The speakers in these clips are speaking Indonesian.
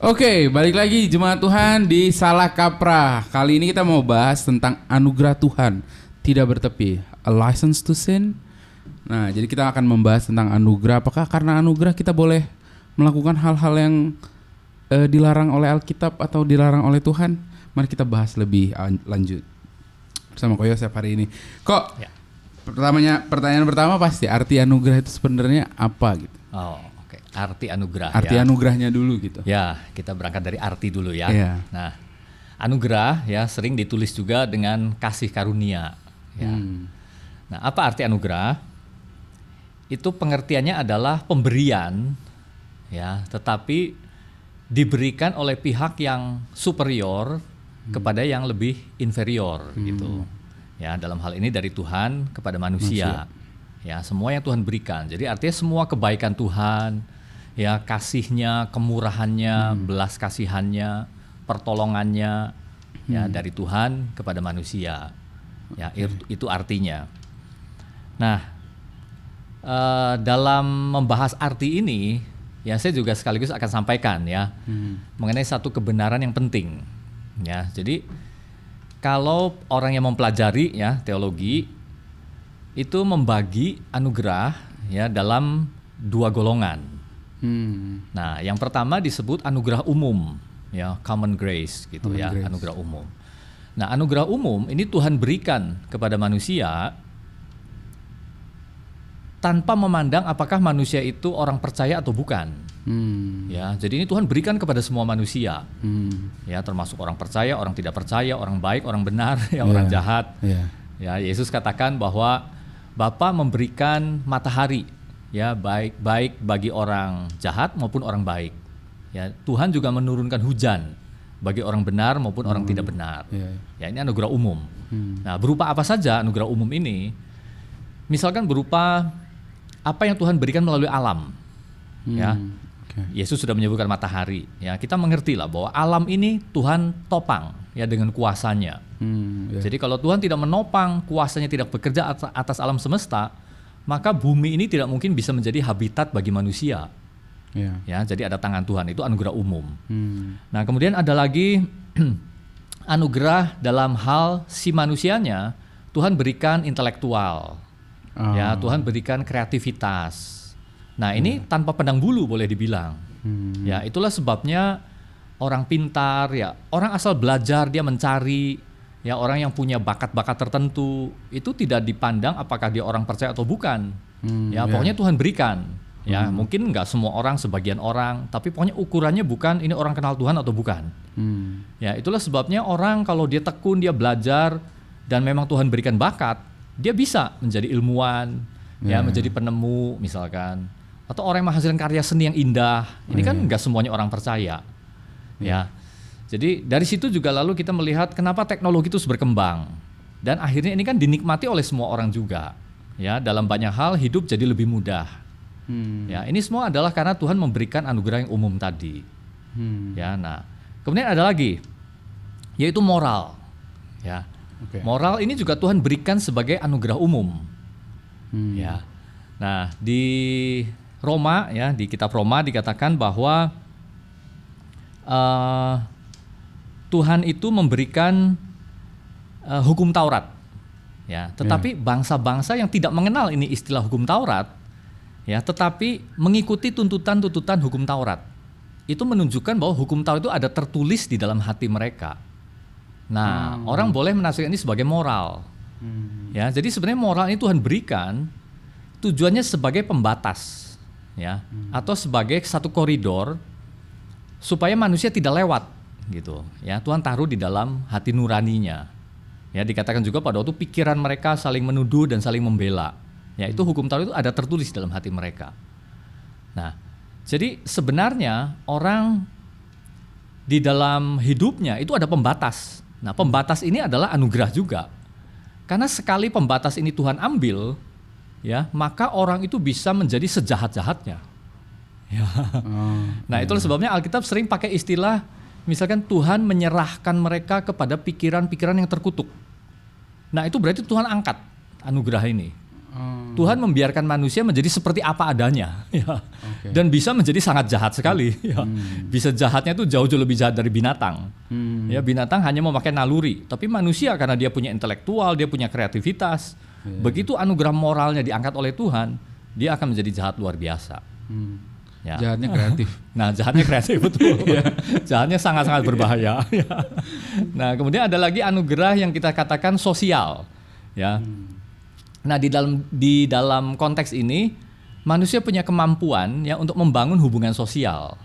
Oke, balik lagi jemaat Tuhan di Salah Kaprah. Kali ini kita mau bahas tentang anugerah Tuhan tidak bertepi, a license to sin. Nah, jadi kita akan membahas tentang anugerah. Apakah karena anugerah kita boleh melakukan hal-hal yang dilarang oleh Alkitab atau dilarang oleh Tuhan? Mari kita bahas lebih lanjut bersama Ko Yosef hari ini. Kok Ya. Pertanyaan pertama pasti arti anugerah itu sebenarnya apa gitu? Oh, oke. Arti anugerah. Arti ya. anugerahnya dulu gitu. Ya, kita berangkat dari arti dulu ya. Iya. Nah, anugerah ya sering ditulis juga dengan kasih karunia. Ya. Nah, apa arti anugerah? Itu pengertiannya adalah pemberian, ya, tetapi diberikan oleh pihak yang superior kepada yang lebih inferior, gitu. Ya, dalam hal ini dari Tuhan kepada manusia. Ya, semua yang Tuhan berikan. Jadi artinya semua kebaikan Tuhan, ya, kasihnya, kemurahannya, belas kasihannya, pertolongannya, ya, dari Tuhan kepada manusia. Ya, itu artinya. Nah, dalam membahas arti ini, ya, saya juga sekaligus akan sampaikan ya mengenai satu kebenaran yang penting. Ya, jadi kalau orang yang mempelajari ya teologi itu membagi anugerah ya dalam dua golongan. Nah, yang pertama disebut anugerah umum, ya, common grace gitu, Common ya, grace. anugerah umum. Nah, anugerah umum ini Tuhan berikan kepada manusia tanpa memandang apakah manusia itu orang percaya atau bukan. Ya, jadi ini Tuhan berikan kepada semua manusia. Ya, termasuk orang percaya, orang tidak percaya, orang baik, orang benar, ya, orang jahat. Ya, Yesus katakan bahwa Bapa memberikan matahari, ya, baik bagi orang jahat maupun orang baik. Ya, Tuhan juga menurunkan hujan bagi orang benar maupun orang tidak benar. Ya, ini anugerah umum. Nah, berupa apa saja anugerah umum ini? Misalkan berupa apa yang Tuhan berikan melalui alam. Ya. Yesus sudah menyebutkan matahari. Ya, kita mengerti lah bahwa alam ini Tuhan topang ya dengan kuasanya. Jadi kalau Tuhan tidak menopang, kuasanya tidak bekerja atas alam semesta, maka bumi ini tidak mungkin bisa menjadi habitat bagi manusia. Ya, jadi ada tangan Tuhan, itu anugerah umum. Nah, kemudian ada lagi anugerah dalam hal si manusianya, Tuhan berikan intelektual. Ya, Tuhan berikan kreativitas. Nah, ini tanpa pandang bulu boleh dibilang. Ya, itulah sebabnya orang pintar, ya, orang asal belajar dia mencari, ya, orang yang punya bakat-bakat tertentu itu tidak dipandang apakah dia orang percaya atau bukan. Ya, pokoknya Tuhan berikan. Ya, mungkin nggak semua orang, sebagian orang, tapi pokoknya ukurannya bukan ini orang kenal Tuhan atau bukan. Ya, itulah sebabnya orang kalau dia tekun, dia belajar dan memang Tuhan berikan bakat, dia bisa menjadi ilmuwan, ya, menjadi penemu misalkan. Atau orang yang menghasilkan karya seni yang indah. Ini kan nggak semuanya orang percaya. Ya. Jadi dari situ juga lalu kita melihat kenapa teknologi itu terus berkembang. Dan akhirnya ini kan dinikmati oleh semua orang juga. Ya, dalam banyak hal hidup jadi lebih mudah. Ya, ini semua adalah karena Tuhan memberikan anugerah yang umum tadi. Ya, nah, kemudian ada lagi yaitu moral. Ya. Moral ini juga Tuhan berikan sebagai anugerah umum. Ya. Nah, di Roma, ya, di kitab Roma dikatakan bahwa Tuhan itu memberikan hukum Taurat, ya, tetapi bangsa-bangsa yang tidak mengenal ini istilah hukum Taurat, ya, tetapi mengikuti tuntutan-tuntutan hukum Taurat, itu menunjukkan bahwa hukum Taurat itu ada tertulis di dalam hati mereka. Nah, orang boleh menafsirkan ini sebagai moral, ya, jadi sebenarnya moral ini Tuhan berikan tujuannya sebagai pembatas. Ya, atau sebagai satu koridor supaya manusia tidak lewat gitu. Ya, Tuhan taruh di dalam hati nuraninya. Ya, dikatakan juga pada waktu pikiran mereka saling menuduh dan saling membela. Ya, itu hukum Taurat itu ada tertulis dalam hati mereka. Nah, jadi sebenarnya orang di dalam hidupnya itu ada pembatas. Nah, pembatas ini adalah anugerah juga. Karena sekali pembatas ini Tuhan ambil, ya, maka orang itu bisa menjadi sejahat-jahatnya. Ya. Nah, itulah sebabnya Alkitab sering pakai istilah, misalkan Tuhan menyerahkan mereka kepada pikiran-pikiran yang terkutuk. Nah, itu berarti Tuhan angkat anugerah ini. Tuhan membiarkan manusia menjadi seperti apa adanya, ya. Oke. Dan bisa menjadi sangat jahat sekali. Ya. Bisa jahatnya itu jauh lebih jahat dari binatang. Ya, binatang hanya memakai naluri, tapi manusia karena dia punya intelektual, dia punya kreativitas. Begitu anugerah moralnya diangkat oleh Tuhan, dia akan menjadi jahat luar biasa. Ya. Jahatnya kreatif. Nah, jahatnya kreatif betul. Jahatnya sangat-sangat berbahaya. Nah, kemudian ada lagi anugerah yang kita katakan sosial. Ya. Nah, di dalam konteks ini manusia punya kemampuan ya untuk membangun hubungan sosial.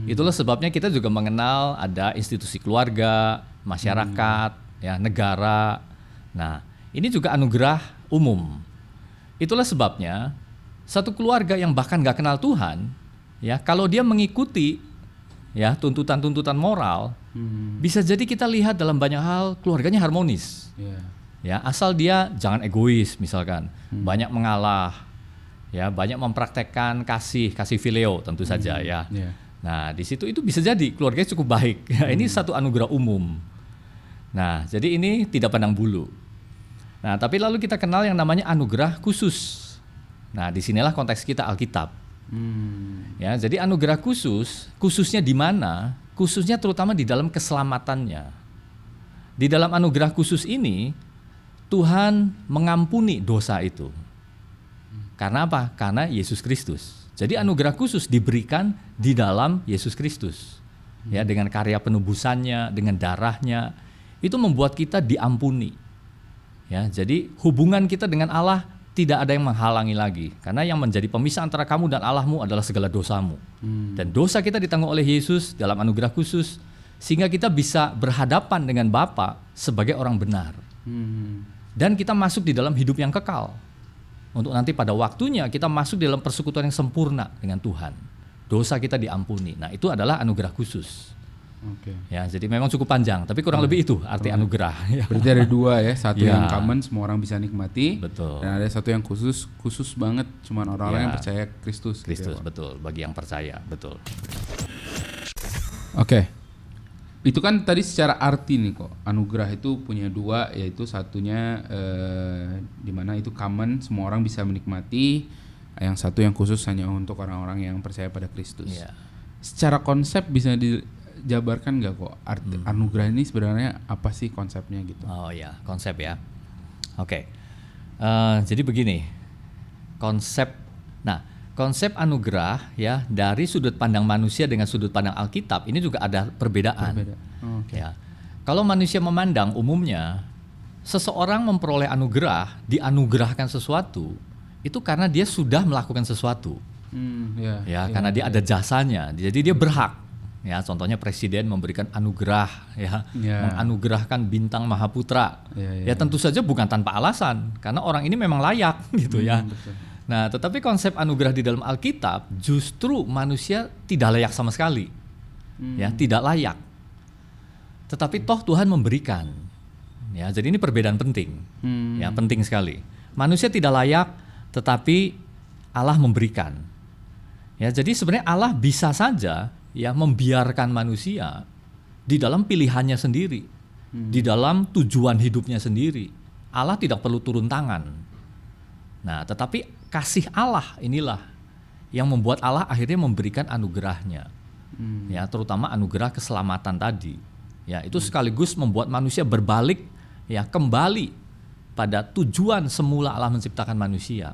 Itulah sebabnya kita juga mengenal ada institusi keluarga, masyarakat, ya, negara. Nah, ini juga anugerah umum. Itulah sebabnya satu keluarga yang bahkan nggak kenal Tuhan, ya, kalau dia mengikuti ya tuntutan-tuntutan moral, bisa jadi kita lihat dalam banyak hal keluarganya harmonis. Ya, asal dia jangan egois misalkan, banyak mengalah, ya, banyak mempraktekkan kasih fileo tentu saja ya. Nah, di situ itu bisa jadi keluarganya cukup baik. Ya, ini satu anugerah umum. Nah, jadi ini tidak pandang bulu. Nah, tapi lalu kita kenal yang namanya anugerah khusus. Nah, disinilah konteks kita Alkitab. Ya, jadi anugerah khususnya di mana? Khususnya terutama di dalam keselamatannya. Di dalam anugerah khusus ini Tuhan mengampuni dosa itu. Karena apa? Karena Yesus Kristus. Jadi anugerah khusus diberikan di dalam Yesus Kristus. Ya, dengan karya penebusannya, dengan darahnya, itu membuat kita diampuni. Ya, jadi hubungan kita dengan Allah tidak ada yang menghalangi lagi. Karena yang menjadi pemisah antara kamu dan Allahmu adalah segala dosamu. Dan dosa kita ditanggung oleh Yesus dalam anugerah khusus, sehingga kita bisa berhadapan dengan Bapa sebagai orang benar. Dan kita masuk di dalam hidup yang kekal. Untuk nanti pada waktunya kita masuk di dalam persekutuan yang sempurna dengan Tuhan. Dosa kita diampuni. Nah, itu adalah anugerah khusus. Ya, jadi memang cukup panjang, tapi kurang lebih itu arti anugerah. Berarti ada dua ya, satu yang common semua orang bisa nikmati. Betul. Dan ada satu yang khusus banget, cuman orang-orang yang percaya Kristus. Kristus, betul. Bagi yang percaya, betul. Oke. Itu kan tadi secara arti nih kok. Anugerah itu punya dua, yaitu satunya di mana itu common, semua orang bisa menikmati. Yang satu yang khusus hanya untuk orang-orang yang percaya pada Kristus. Secara konsep bisa dijabarkan nggak kok arti anugerah ini sebenarnya apa sih konsepnya gitu? Oh ya, konsep ya. Oke. Jadi begini. Konsep anugerah ya dari sudut pandang manusia dengan sudut pandang Alkitab ini juga ada perbedaan. Ya. Kalau manusia memandang umumnya seseorang memperoleh anugerah, dianugerahkan sesuatu itu karena dia sudah melakukan sesuatu. Karena dia ada jasanya. Jadi dia berhak. Ya, contohnya presiden memberikan anugerah menganugerahkan bintang Mahaputra. Tentu saja bukan tanpa alasan karena orang ini memang layak gitu ya. Betul. Nah, tetapi konsep anugerah di dalam Alkitab justru manusia tidak layak sama sekali. Ya, tidak layak. Tetapi toh Tuhan memberikan. Ya, jadi ini perbedaan penting. Ya, penting sekali. Manusia tidak layak, tetapi Allah memberikan. Ya, jadi sebenarnya Allah bisa saja ya membiarkan manusia di dalam pilihannya sendiri, di dalam tujuan hidupnya sendiri. Allah tidak perlu turun tangan. Nah, tetapi kasih Allah inilah yang membuat Allah akhirnya memberikan anugerahnya, ya, terutama anugerah keselamatan tadi. Ya, itu sekaligus membuat manusia berbalik, ya, kembali pada tujuan semula Allah menciptakan manusia,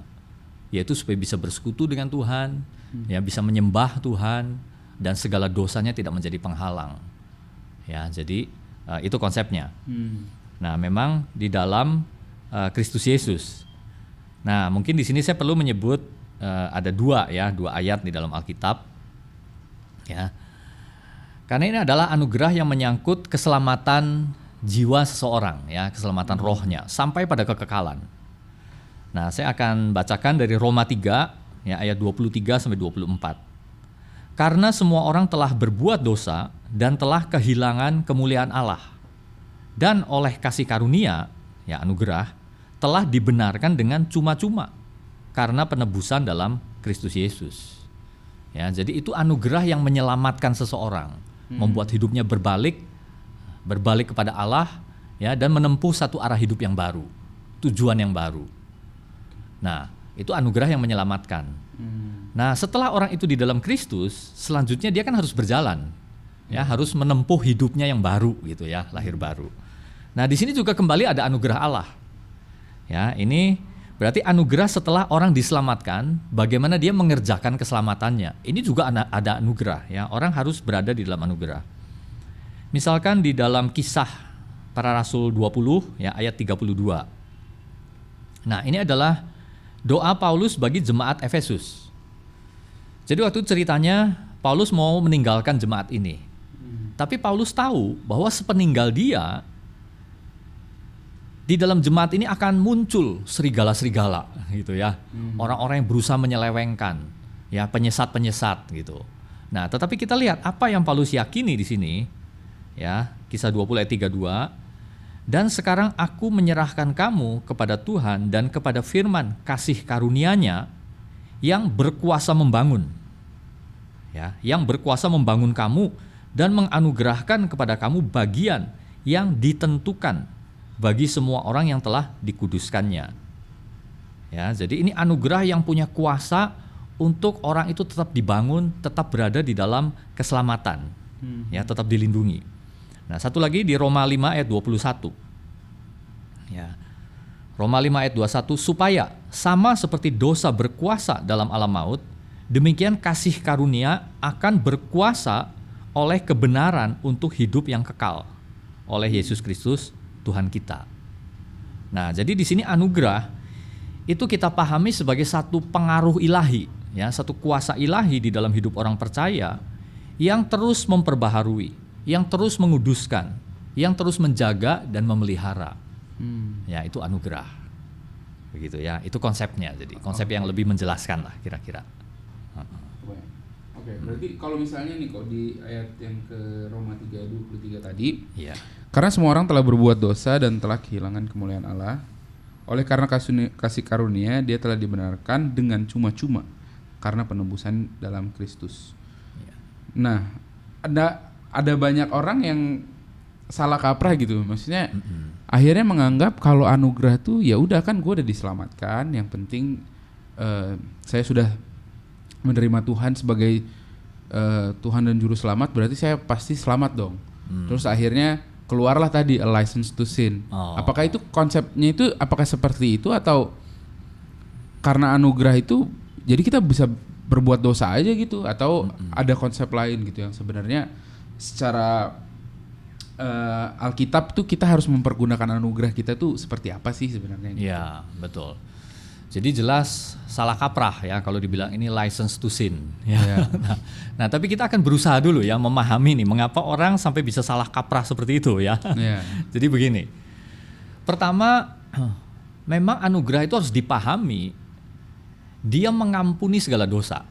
yaitu supaya bisa bersekutu dengan Tuhan, ya, bisa menyembah Tuhan dan segala dosanya tidak menjadi penghalang. Ya, jadi itu konsepnya. Nah, memang di dalam Kristus Yesus. Nah, mungkin di sini saya perlu menyebut ada dua ayat di dalam Alkitab, ya. Karena ini adalah anugerah yang menyangkut keselamatan jiwa seseorang, ya, keselamatan rohnya sampai pada kekekalan. Nah, saya akan bacakan dari Roma 3, ya, ayat 23 sampai 24. Karena semua orang telah berbuat dosa dan telah kehilangan kemuliaan Allah, dan oleh kasih karunia, ya, anugerah, telah dibenarkan dengan cuma-cuma karena penebusan dalam Kristus Yesus. Ya, jadi itu anugerah yang menyelamatkan seseorang, membuat hidupnya berbalik kepada Allah, ya, dan menempuh satu arah hidup yang baru, tujuan yang baru. Nah, itu anugerah yang menyelamatkan. Nah, setelah orang itu di dalam Kristus, selanjutnya dia kan harus berjalan. Ya, harus menempuh hidupnya yang baru gitu ya, lahir baru. Nah, di sini juga kembali ada anugerah Allah. Ya, ini berarti anugerah setelah orang diselamatkan, bagaimana dia mengerjakan keselamatannya. Ini juga ada anugerah ya, orang harus berada di dalam anugerah. Misalkan di dalam Kisah Para Rasul 20 ya ayat 32. Nah, ini adalah doa Paulus bagi jemaat Efesus. Jadi waktu ceritanya Paulus mau meninggalkan jemaat ini. Tapi Paulus tahu bahwa sepeninggal dia, di dalam jemaat ini akan muncul serigala-serigala gitu ya. Orang-orang yang berusaha menyelewengkan, ya penyesat-penyesat gitu. Nah, tetapi kita lihat apa yang Paulus yakini di sini. Ya, Kisah 20 ayat 32. Dan sekarang aku menyerahkan kamu kepada Tuhan dan kepada firman kasih karunia-Nya yang berkuasa membangun. Ya, yang berkuasa membangun kamu dan menganugerahkan kepada kamu bagian yang ditentukan bagi semua orang yang telah dikuduskannya. Ya, jadi ini anugerah yang punya kuasa untuk orang itu tetap dibangun, tetap berada di dalam keselamatan. Ya, tetap dilindungi. Nah, satu lagi di Roma 5 ayat 21. Ya. Roma 5 ayat 21, supaya sama seperti dosa berkuasa dalam alam maut, demikian kasih karunia akan berkuasa oleh kebenaran untuk hidup yang kekal oleh Yesus Kristus Tuhan kita. Nah, jadi di sini anugerah itu kita pahami sebagai satu pengaruh ilahi, ya, satu kuasa ilahi di dalam hidup orang percaya yang terus memperbaharui, yang terus menguduskan, yang terus menjaga dan memelihara. Ya, itu anugerah. Begitu ya, itu konsepnya. Jadi konsep yang lebih menjelaskan lah kira-kira. Oke, berarti kalau misalnya nih kok di ayat yang ke Roma 3 ayat 23 tadi, Iya. karena semua orang telah berbuat dosa dan telah kehilangan kemuliaan Allah, oleh karena kasih karunia dia telah dibenarkan dengan cuma-cuma karena penebusan dalam Kristus. Iya. Nah, ada banyak orang yang salah kaprah gitu, maksudnya akhirnya menganggap kalau anugerah tuh ya udah kan gue udah diselamatkan, yang penting saya sudah menerima Tuhan sebagai Tuhan dan Juru Selamat, berarti saya pasti selamat dong. Terus akhirnya keluarlah tadi a license to sin. Apakah itu konsepnya itu apakah seperti itu atau karena anugerah itu jadi kita bisa berbuat dosa aja gitu, atau ada konsep lain gitu yang sebenarnya secara Alkitab tuh kita harus mempergunakan anugerah kita tuh seperti apa sih sebenarnya? Iya, betul. Jadi jelas salah kaprah ya kalau dibilang ini license to sin. Ya. Yeah. Nah, tapi kita akan berusaha dulu ya memahami nih mengapa orang sampai bisa salah kaprah seperti itu ya. Yeah. Jadi begini, pertama memang anugerah itu harus dipahami, dia mengampuni segala dosa,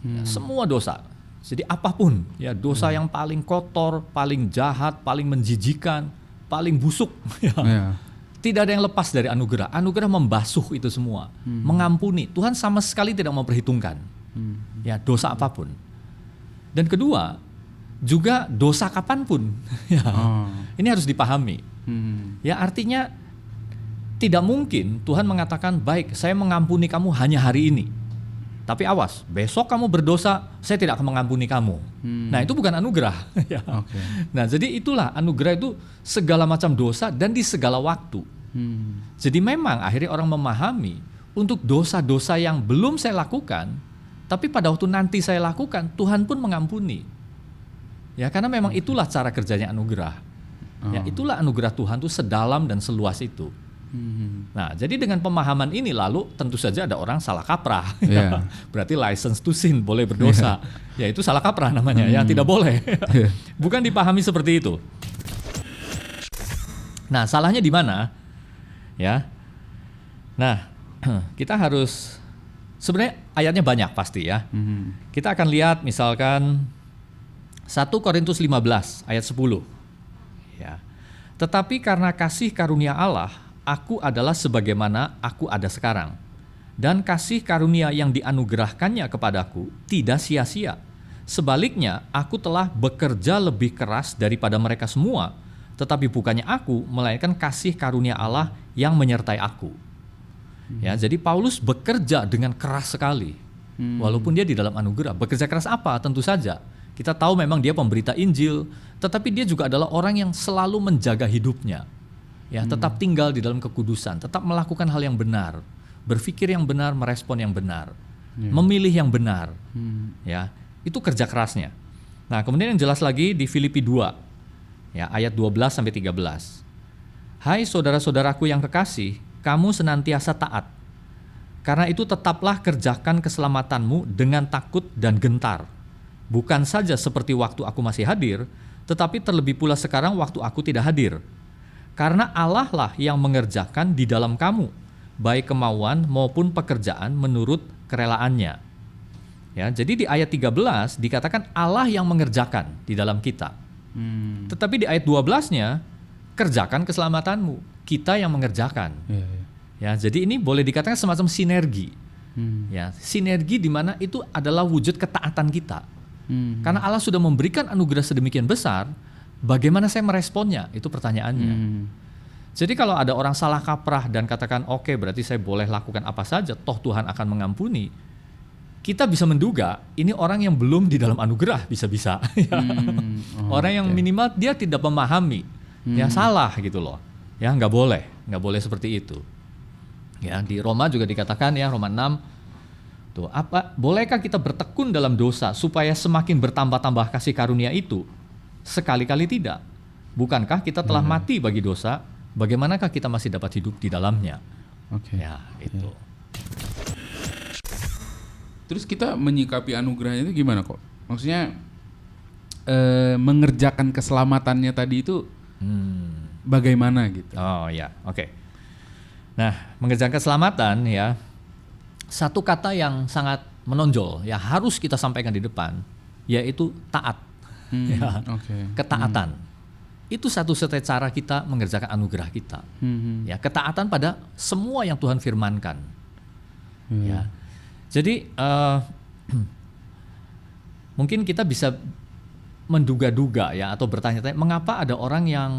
ya, semua dosa. Jadi apapun ya, dosa yang paling kotor, paling jahat, paling menjijikan, paling busuk. Ya. Yeah. Tidak ada yang lepas dari anugerah. Anugerah membasuh itu semua, mengampuni. Tuhan sama sekali tidak memperhitungkan ya dosa apapun. Dan kedua, juga dosa kapanpun. Ya, ini harus dipahami. Ya, artinya tidak mungkin Tuhan mengatakan, baik, saya mengampuni kamu hanya hari ini. Tapi awas, besok kamu berdosa, saya tidak akan mengampuni kamu. Nah, itu bukan anugerah. Ya. Okay. Nah, jadi itulah anugerah itu segala macam dosa dan di segala waktu. Jadi memang akhirnya orang memahami untuk dosa-dosa yang belum saya lakukan, tapi pada waktu nanti saya lakukan, Tuhan pun mengampuni. Ya, karena memang itulah cara kerjanya anugerah. Ya, itulah anugerah Tuhan itu sedalam dan seluas itu. Nah, jadi dengan pemahaman ini lalu tentu saja ada orang salah kaprah. Yeah. Berarti license to sin, boleh berdosa. Ya, itu salah kaprah namanya, ya tidak boleh. Bukan dipahami seperti itu. Nah, salahnya di mana? Ya. Nah, kita harus sebenarnya ayatnya banyak pasti ya. Kita akan lihat misalkan 1 Korintus 15 ayat 10. Ya. Tetapi karena kasih karunia Allah, aku adalah sebagaimana aku ada sekarang. Dan kasih karunia yang dianugerahkannya kepadaku tidak sia-sia. Sebaliknya, aku telah bekerja lebih keras daripada mereka semua. Tetapi bukannya aku, melainkan kasih karunia Allah yang menyertai aku. Ya, jadi Paulus bekerja dengan keras sekali. Walaupun dia di dalam anugerah, bekerja keras apa? Tentu saja. Kita tahu memang dia pemberita Injil, tetapi dia juga adalah orang yang selalu menjaga hidupnya. Ya, tetap tinggal di dalam kekudusan, tetap melakukan hal yang benar, berpikir yang benar, merespon yang benar, memilih yang benar. Ya, itu kerja kerasnya. Nah, kemudian yang jelas lagi di Filipi 2, ya, ayat 12 sampai 13. Hai saudara-saudaraku yang kekasih, kamu senantiasa taat. Karena itu tetaplah kerjakan keselamatanmu dengan takut dan gentar. Bukan saja seperti waktu aku masih hadir, tetapi terlebih pula sekarang waktu aku tidak hadir. Karena Allah lah yang mengerjakan di dalam kamu, baik kemauan maupun pekerjaan menurut kerelaannya. Ya, jadi di ayat 13 dikatakan Allah yang mengerjakan di dalam kita. Tetapi di ayat 12-nya, kerjakan keselamatanmu, kita yang mengerjakan. Ya, jadi ini boleh dikatakan semacam sinergi. Ya, sinergi di mana itu adalah wujud ketaatan kita. Karena Allah sudah memberikan anugerah sedemikian besar, bagaimana saya meresponnya? Itu pertanyaannya. Jadi kalau ada orang salah kaprah dan katakan, oke, berarti saya boleh lakukan apa saja, toh Tuhan akan mengampuni. Kita bisa menduga ini orang yang belum di dalam anugerah, bisa-bisa. Orang yang minimal dia tidak memahami, ya salah gitu loh. Ya nggak boleh seperti itu. Ya, di Roma juga dikatakan, ya, Roma 6, tuh, bolehkah kita bertekun dalam dosa supaya semakin bertambah-tambah kasih karunia itu? Sekali-kali tidak. Bukankah kita telah mati bagi dosa? Bagaimanakah kita masih dapat hidup di dalamnya? Ya, itu. Terus kita menyikapi anugerahnya itu gimana kok? Maksudnya mengerjakan keselamatannya tadi itu bagaimana gitu? Oh ya, oke. Nah, mengerjakan keselamatan, ya, satu kata yang sangat menonjol, ya, harus kita sampaikan di depan, yaitu taat. Ketaatan. Itu satu-satunya cara kita mengerjakan anugerah kita. Ya, ketaatan pada semua yang Tuhan firmankan. Ya. Jadi mungkin kita bisa menduga-duga, ya, atau bertanya-tanya mengapa ada orang yang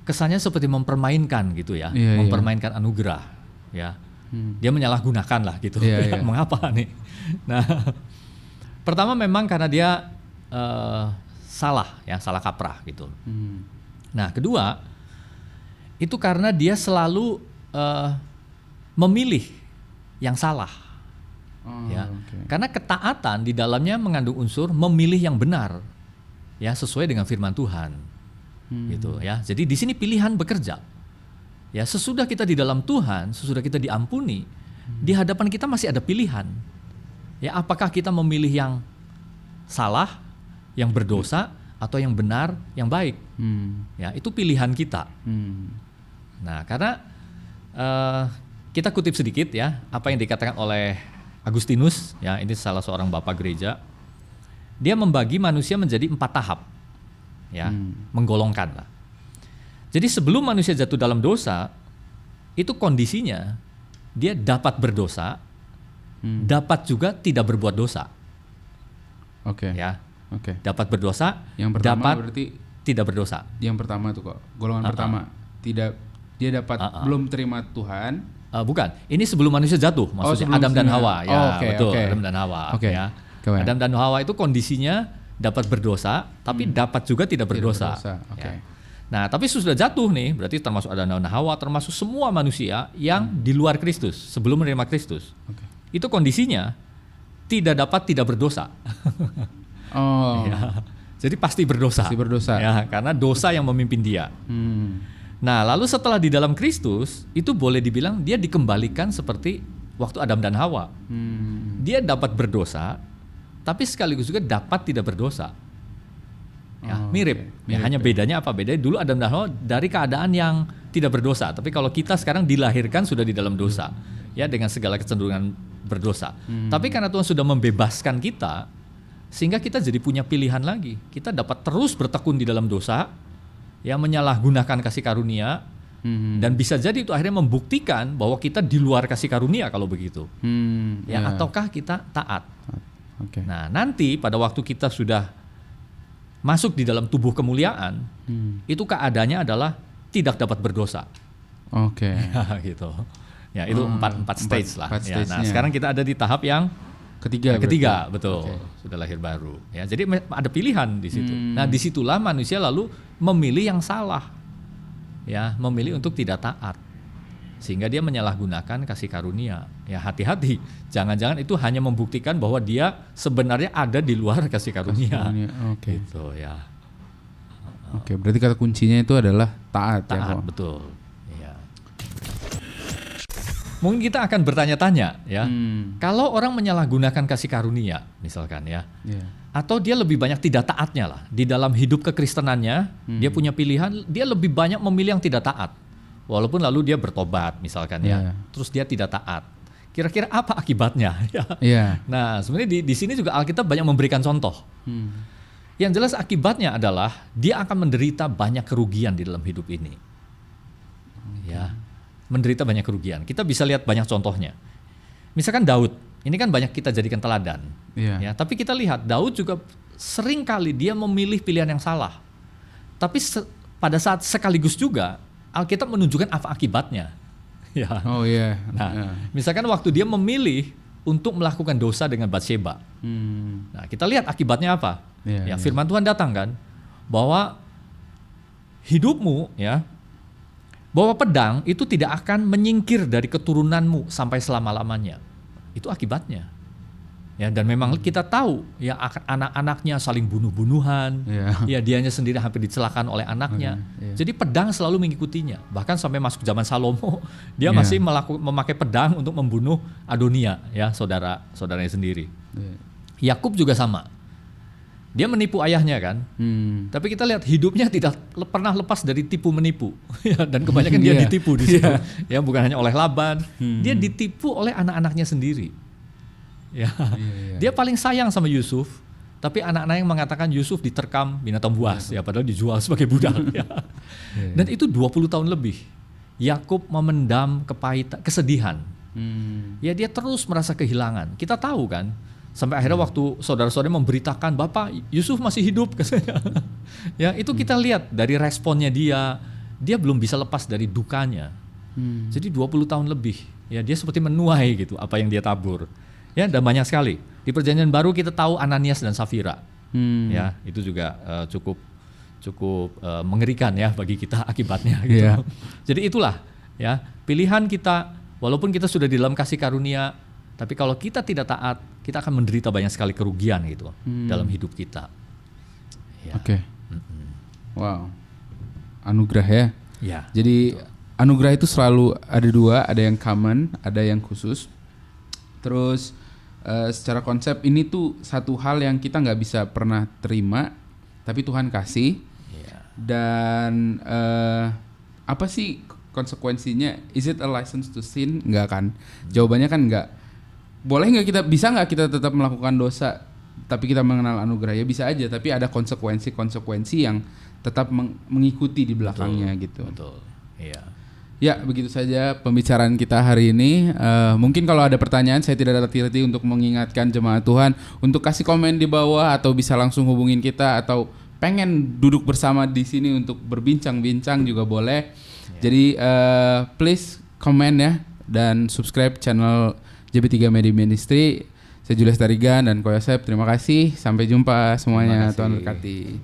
kesannya seperti mempermainkan gitu, ya, mempermainkan anugerah, ya, dia menyalahgunakan lah gitu. Mengapa nih? Nah, pertama memang karena dia salah, ya, salah kaprah gitu. Nah, kedua itu karena dia selalu memilih yang salah. Karena ketaatan di dalamnya mengandung unsur memilih yang benar, ya, sesuai dengan firman Tuhan, gitu, ya. Jadi di sini pilihan bekerja, ya. Sesudah kita di dalam Tuhan, sesudah kita diampuni, di hadapan kita masih ada pilihan, ya. Apakah kita memilih yang salah, yang berdosa, atau yang benar, yang baik, ya. Itu pilihan kita. Nah, karena kita kutip sedikit, ya, apa yang dikatakan oleh Agustinus, ya, ini salah seorang bapak gereja. Dia membagi manusia menjadi 4 tahap, ya, menggolongkan lah. Jadi sebelum manusia jatuh dalam dosa, itu kondisinya dia dapat berdosa, dapat juga tidak berbuat dosa. Ya, dapat berdosa, yang pertama dapat berarti tidak berdosa. Yang pertama tuh kok, golongan pertama dia dapat belum terima Tuhan. Bukan, ini sebelum manusia jatuh, maksudnya Adam dan Hawa, ya, betul, Adam dan Hawa, ya. Adam dan Hawa itu kondisinya dapat berdosa, tapi dapat juga tidak berdosa. Ya. Nah, tapi sudah jatuh nih, berarti termasuk Adam dan Hawa, termasuk semua manusia yang di luar Kristus, sebelum menerima Kristus. Itu kondisinya tidak dapat tidak berdosa. Ya. Jadi pasti berdosa. Ya, karena dosa yang memimpin dia. Nah, lalu setelah di dalam Kristus, itu boleh dibilang dia dikembalikan seperti waktu Adam dan Hawa. Dia dapat berdosa, tapi sekaligus juga dapat tidak berdosa. Ya, mirip. Ya, hanya bedanya apa? Bedanya dulu Adam dan Hawa dari keadaan yang tidak berdosa, tapi kalau kita sekarang dilahirkan sudah di dalam dosa, ya, dengan segala kecenderungan berdosa. Tapi karena Tuhan sudah membebaskan kita, sehingga kita jadi punya pilihan lagi. Kita dapat terus bertekun di dalam dosa, yang menyalahgunakan kasih karunia, dan bisa jadi itu akhirnya membuktikan bahwa kita di luar kasih karunia kalau begitu, ataukah kita taat. Nah, nanti pada waktu kita sudah masuk di dalam tubuh kemuliaan, itu keadaannya adalah tidak dapat berdosa. Gitu. Ya, itu empat stage lah. empat Ya, nah, stage-nya. sekarang kita ada di tahap yang Ketiga, ketiga, betul. Sudah lahir baru. Ya, jadi ada pilihan di situ. Nah, disitulah manusia lalu memilih yang salah. Ya, memilih untuk tidak taat. Sehingga dia menyalahgunakan kasih karunia. Ya, hati-hati. Jangan-jangan itu hanya membuktikan bahwa dia sebenarnya ada di luar kasih karunia. Oke. Gitu ya. Oke, berarti kata kuncinya itu adalah taat, ya Taat, kok. betul. Ya. Mungkin kita akan bertanya-tanya ya. Kalau orang menyalahgunakan kasih karunia misalkan ya. Iya. Atau dia lebih banyak tidak taatnya lah. Di dalam hidup kekristenannya, dia punya pilihan, dia lebih banyak memilih yang tidak taat. Walaupun lalu dia bertobat misalkan ya. Terus dia tidak taat. Kira-kira apa akibatnya? Iya. Nah, sebenarnya di sini juga Alkitab banyak memberikan contoh. Yang jelas akibatnya adalah dia akan menderita banyak kerugian di dalam hidup ini. Ya, menderita banyak kerugian. Kita bisa lihat banyak contohnya. Misalkan Daud, ini kan banyak kita jadikan teladan. Iya. Ya, tapi kita lihat Daud juga sering kali dia memilih pilihan yang salah. Tapi pada saat sekaligus juga Alkitab menunjukkan apa akibatnya. Ya. Oh iya. Nah, misalkan waktu dia memilih untuk melakukan dosa dengan Batsheba. Nah, kita lihat akibatnya apa? Ya, firman Tuhan datang kan bahwa hidupmu ya, bahwa pedang itu tidak akan menyingkir dari keturunanmu sampai selama-lamanya. Itu akibatnya. Ya, dan memang kita tahu ya anak-anaknya saling bunuh-bunuhan. Ya, dianya sendiri hampir dicelakan oleh anaknya. Jadi pedang selalu mengikutinya. Bahkan sampai masuk zaman Salomo, dia masih memakai pedang untuk membunuh Adonia, ya, saudaranya sendiri. Yakub juga sama. Dia menipu ayahnya kan. Tapi kita lihat hidupnya tidak pernah lepas dari tipu menipu. Ya, dan kebanyakan dia ditipu di situ. Ya, bukan hanya oleh Laban, dia ditipu oleh anak-anaknya sendiri. Ya, dia paling sayang sama Yusuf, tapi anak-anak yang mengatakan Yusuf diterkam binatang buas, ya padahal dijual sebagai budak. Ya. Dan itu 20 tahun lebih. Yakub memendam kepahitan, kesedihan. Ya, dia terus merasa kehilangan. Kita tahu kan, sampai akhirnya waktu saudara-saudara memberitakan Bapak Yusuf masih hidup, katanya. Ya, itu kita lihat dari responnya dia belum bisa lepas dari dukanya. Jadi 20 tahun lebih. Ya, dia seperti menuai gitu apa yang dia tabur. Ya, dan banyak sekali. Di Perjanjian Baru kita tahu Ananias dan Safira. Ya, itu juga cukup mengerikan ya bagi kita akibatnya gitu. Jadi itulah ya, pilihan kita walaupun kita sudah di dalam kasih karunia, tapi kalau kita tidak taat, kita akan menderita banyak sekali kerugian gitu dalam hidup kita. Ya. Oke. Wow. Anugerah ya. Ya. Jadi anugerah itu selalu ada dua, ada yang common, ada yang khusus. Terus secara konsep ini tuh satu hal yang kita nggak bisa pernah terima, tapi Tuhan kasih. Dan apa sih konsekuensinya? Is it a license to sin? Nggak kan? Jawabannya kan nggak. Boleh nggak kita, bisa nggak kita tetap melakukan dosa, tapi kita mengenal anugerah? Ya bisa aja, tapi ada konsekuensi yang tetap mengikuti di belakangnya. Gitu. Betul. Iya. Ya, begitu saja pembicaraan kita hari ini. Mungkin kalau ada pertanyaan, saya tidak ada hati-hati untuk mengingatkan jemaat Tuhan untuk kasih komen di bawah, atau bisa langsung hubungin kita, atau pengen duduk bersama di sini untuk berbincang-bincang juga boleh. Jadi please komen ya, dan subscribe channel JB3 Media Ministry. Saya Julius Tarigan dan Ko Yosef. Terima kasih. Sampai jumpa semuanya. Tuhan berkati.